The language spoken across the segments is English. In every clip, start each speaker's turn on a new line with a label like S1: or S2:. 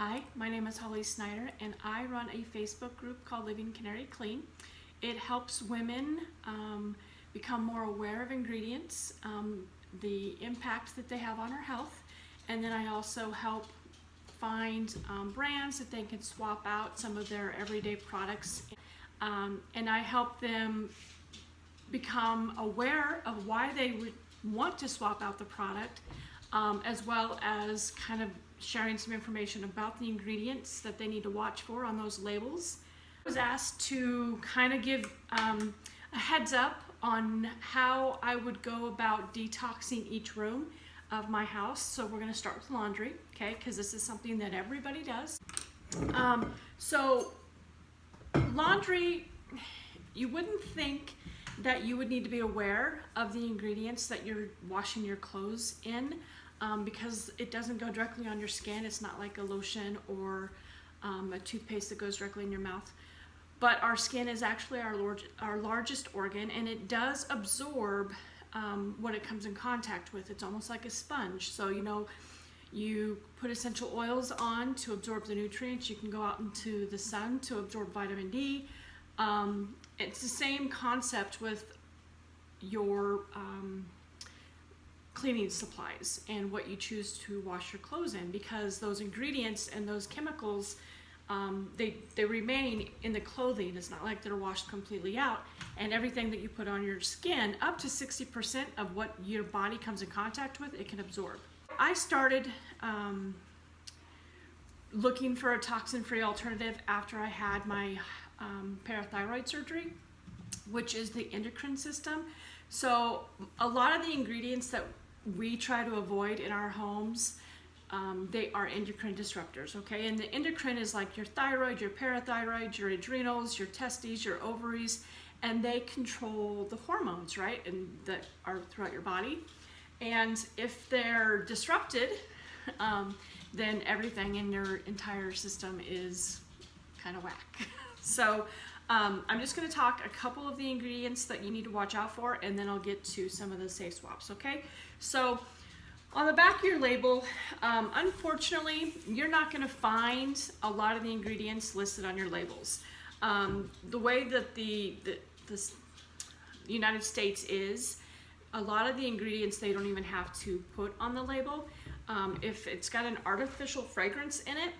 S1: Hi, my name is Holly Snyder and I run a Facebook group called Living Canary Clean. It helps women become more aware of ingredients, the impact that they have on our health, and then I also help find brands that they can swap out some of their everyday products, and I help them become aware of why they would want to swap out the product, as well as kind of sharing some information about the ingredients that they need to watch for on those labels. I was asked to kind of give a heads up on how I would go about detoxing each room of my house. So we're going to start with laundry, okay, because this is something that everybody does. So laundry, you wouldn't think that you would need to be aware of the ingredients that you're washing your clothes in, because it doesn't go directly on your skin. It's not like a lotion or a toothpaste that goes directly in your mouth. But our skin is actually our largest organ, and it does absorb what it comes in contact with. It's almost like a sponge. So, you put essential oils on to absorb the nutrients. You can go out into the sun to absorb vitamin D. It's the same concept with your cleaning supplies and what you choose to wash your clothes in, because those ingredients and those chemicals, they remain in the clothing. It's not like they're washed completely out, and everything that you put on your skin, up to 60% of what your body comes in contact with, it can absorb. I started looking for a toxin-free alternative after I had my parathyroid surgery, which is the endocrine system. So a lot of the ingredients that we try to avoid in our homes, they are endocrine disruptors, okay? And the endocrine is like your thyroid, your parathyroid, your adrenals, your testes, your ovaries, and they control the hormones, right? And that are throughout your body. And if they're disrupted, then everything in your entire system is kind of whack. So I'm just going to talk a couple of the ingredients that you need to watch out for, and then I'll get to some of the safe swaps, okay? So on the back of your label, unfortunately, you're not going to find a lot of the ingredients listed on your labels. The way that the United States is, a lot of the ingredients they don't even have to put on the label. If it's got an artificial fragrance in it,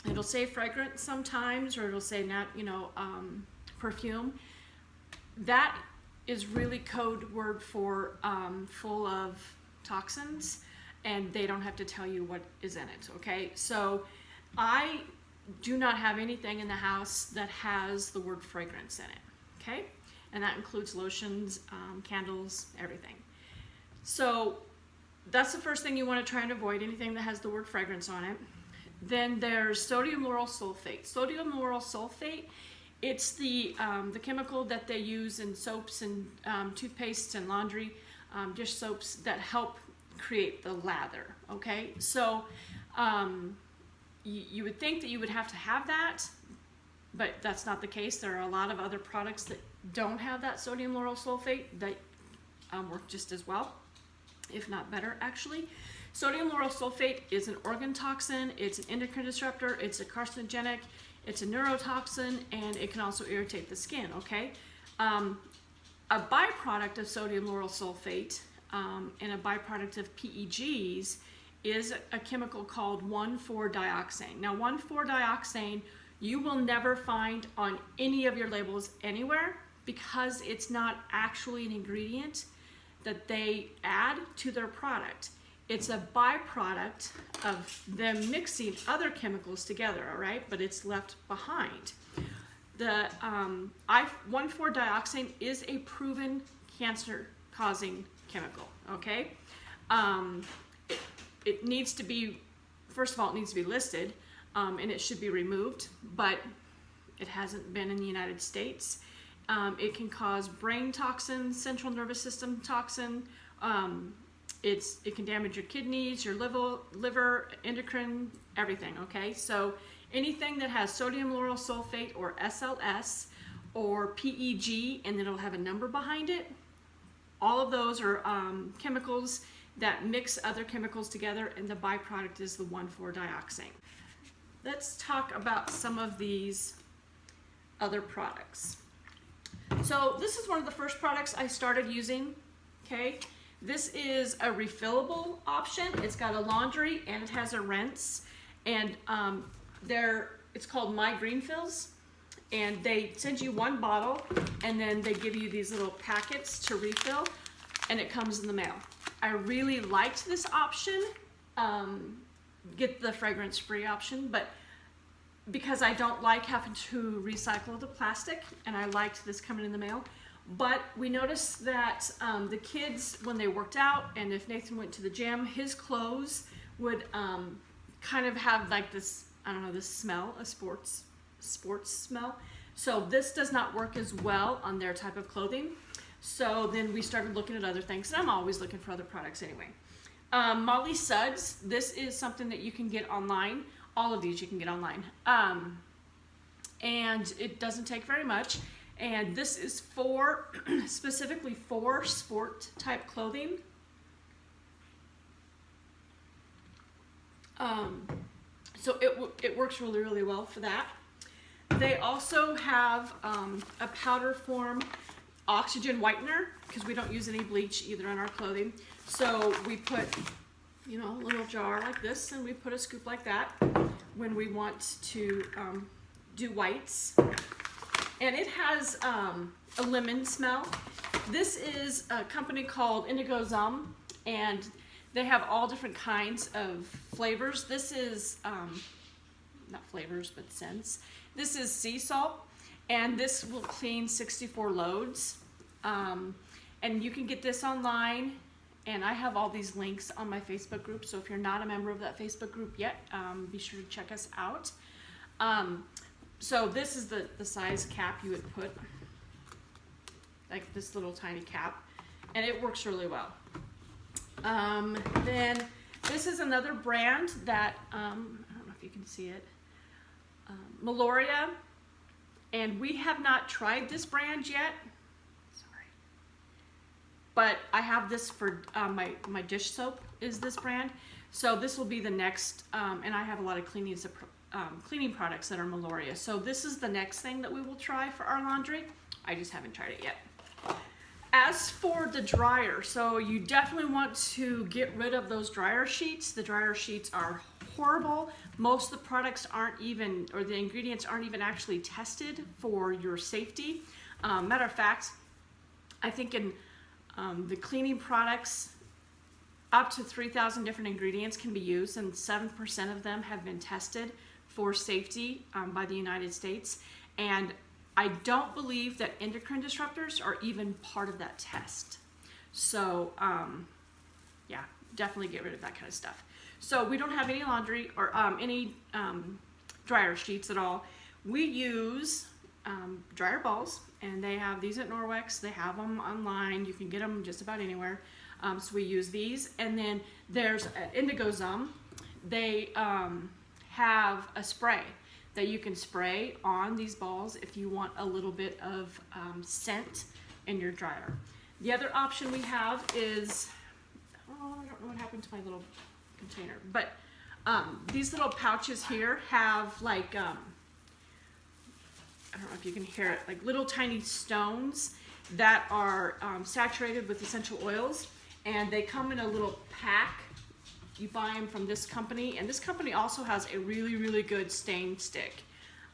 S1: it'll say fragrance sometimes, or it'll say not, perfume. That is really code word for full of toxins, and they don't have to tell you what is in it, okay? So I do not have anything in the house that has the word fragrance in it, okay? And that includes lotions, candles, everything. So that's the first thing you want to try and avoid, anything that has the word fragrance on it. Then there's sodium lauryl sulfate. Sodium lauryl sulfate, it's the chemical that they use in soaps and toothpastes and laundry, dish soaps, that help create the lather, okay? So you would think that you would have to have that, but that's not the case. There are a lot of other products that don't have that sodium lauryl sulfate that work just as well, if not better, actually. Sodium lauryl sulfate is an organ toxin, it's an endocrine disruptor, it's a carcinogenic, it's a neurotoxin, and it can also irritate the skin, okay? A byproduct of sodium lauryl sulfate and a byproduct of PEGs is a chemical called 1,4-dioxane. Now 1,4-dioxane you will never find on any of your labels anywhere, because it's not actually an ingredient that they add to their product. It's a byproduct of them mixing other chemicals together, all right? But it's left behind. The 1,4-dioxane is a proven cancer-causing chemical, okay? It needs to be, first of all, it needs to be listed, and it should be removed, but it hasn't been in the United States. It can cause brain toxin, central nervous system toxin. It can damage your kidneys, your liver, endocrine, everything, okay? So anything that has sodium lauryl sulfate or SLS or PEG, and then it'll have a number behind it, all of those are chemicals that mix other chemicals together, and the byproduct is the 1,4-dioxane. let's talk about some of these other products. So this is one of the first products I started using, okay? This is a refillable option. It's got a laundry and it has a rinse, and it's called My Green Fills, and they send you one bottle and then they give you these little packets to refill, and it comes in the mail. I really liked this option, get the fragrance-free option, but because I don't like having to recycle the plastic, and I liked this coming in the mail. But we noticed that the kids, when they worked out, and if Nathan went to the gym, his clothes would kind of have like this, I don't know, this smell, a sports smell. So this does not work as well on their type of clothing. So then we started looking at other things, and I'm always looking for other products anyway. Molly Suds, this is something that you can get online. All of these you can get online. And it doesn't take very much. And this is specifically for sport type clothing. So it works really, really well for that. They also have a powder form oxygen whitener, because we don't use any bleach either on our clothing. So we put, a little jar like this, and we put a scoop like that when we want to do whites. And it has a lemon smell. This is a company called Indigo Zum, and they have all different kinds of flavors. This is, not flavors, but scents. This is sea salt, and this will clean 64 loads. And you can get this online, and I have all these links on my Facebook group, so if you're not a member of that Facebook group yet, be sure to check us out. So this is the size cap you would put, like this little tiny cap, and it works really well. Then this is another brand that, I don't know if you can see it, Meloria, and we have not tried this brand yet. Sorry. But I have this for my dish soap is this brand. So this will be the next, and I have a lot of cleaning products that are Meloria. So this is the next thing that we will try for our laundry. I just haven't tried it yet. As for the dryer, so you definitely want to get rid of those dryer sheets. The dryer sheets are horrible. Most of the products aren't even, or the ingredients aren't even actually tested for your safety. Matter of fact, I think in the cleaning products, up to 3,000 different ingredients can be used, and 7% of them have been tested for safety by the United States. And I don't believe that endocrine disruptors are even part of that test. So yeah, definitely get rid of that kind of stuff. So we don't have any laundry or any dryer sheets at all. We use dryer balls, and they have these at Norwex. They have them online. You can get them just about anywhere. So we use these. And then there's Indigo Zum. They have a spray that you can spray on these balls if you want a little bit of scent in your dryer. The other option we have is, oh, I don't know what happened to my little container, but these little pouches here have like, I don't know if you can hear it, like little tiny stones that are saturated with essential oils, and they come in a little pack. You buy them from this company, and this company also has a really, really good stain stick.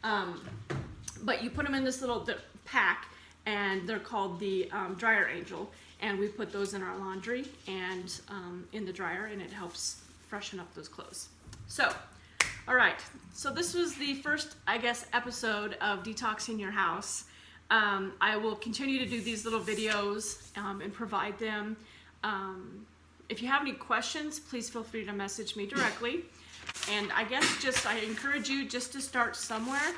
S1: But you put them in this little pack, and they're called the Dryer Angel, and we put those in our laundry and in the dryer, and it helps freshen up those clothes. So, all right, so this was the first, I guess, episode of Detoxing Your House. I will continue to do these little videos and provide them. If you have any questions, please feel free to message me directly. And I guess I encourage you just to start somewhere.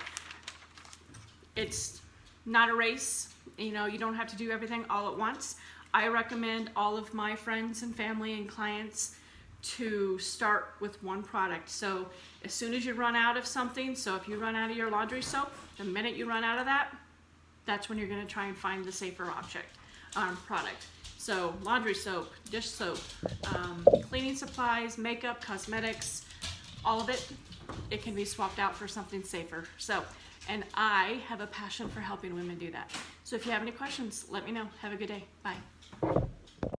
S1: It's not a race. You don't have to do everything all at once. I recommend all of my friends and family and clients to start with one product. So as soon as you run out of something, so if you run out of your laundry soap, the minute you run out of that, that's when you're going to try and find the safer product. So laundry soap, dish soap, cleaning supplies, makeup, cosmetics, all of it, it can be swapped out for something safer. So, and I have a passion for helping women do that. So if you have any questions, let me know. Have a good day. Bye.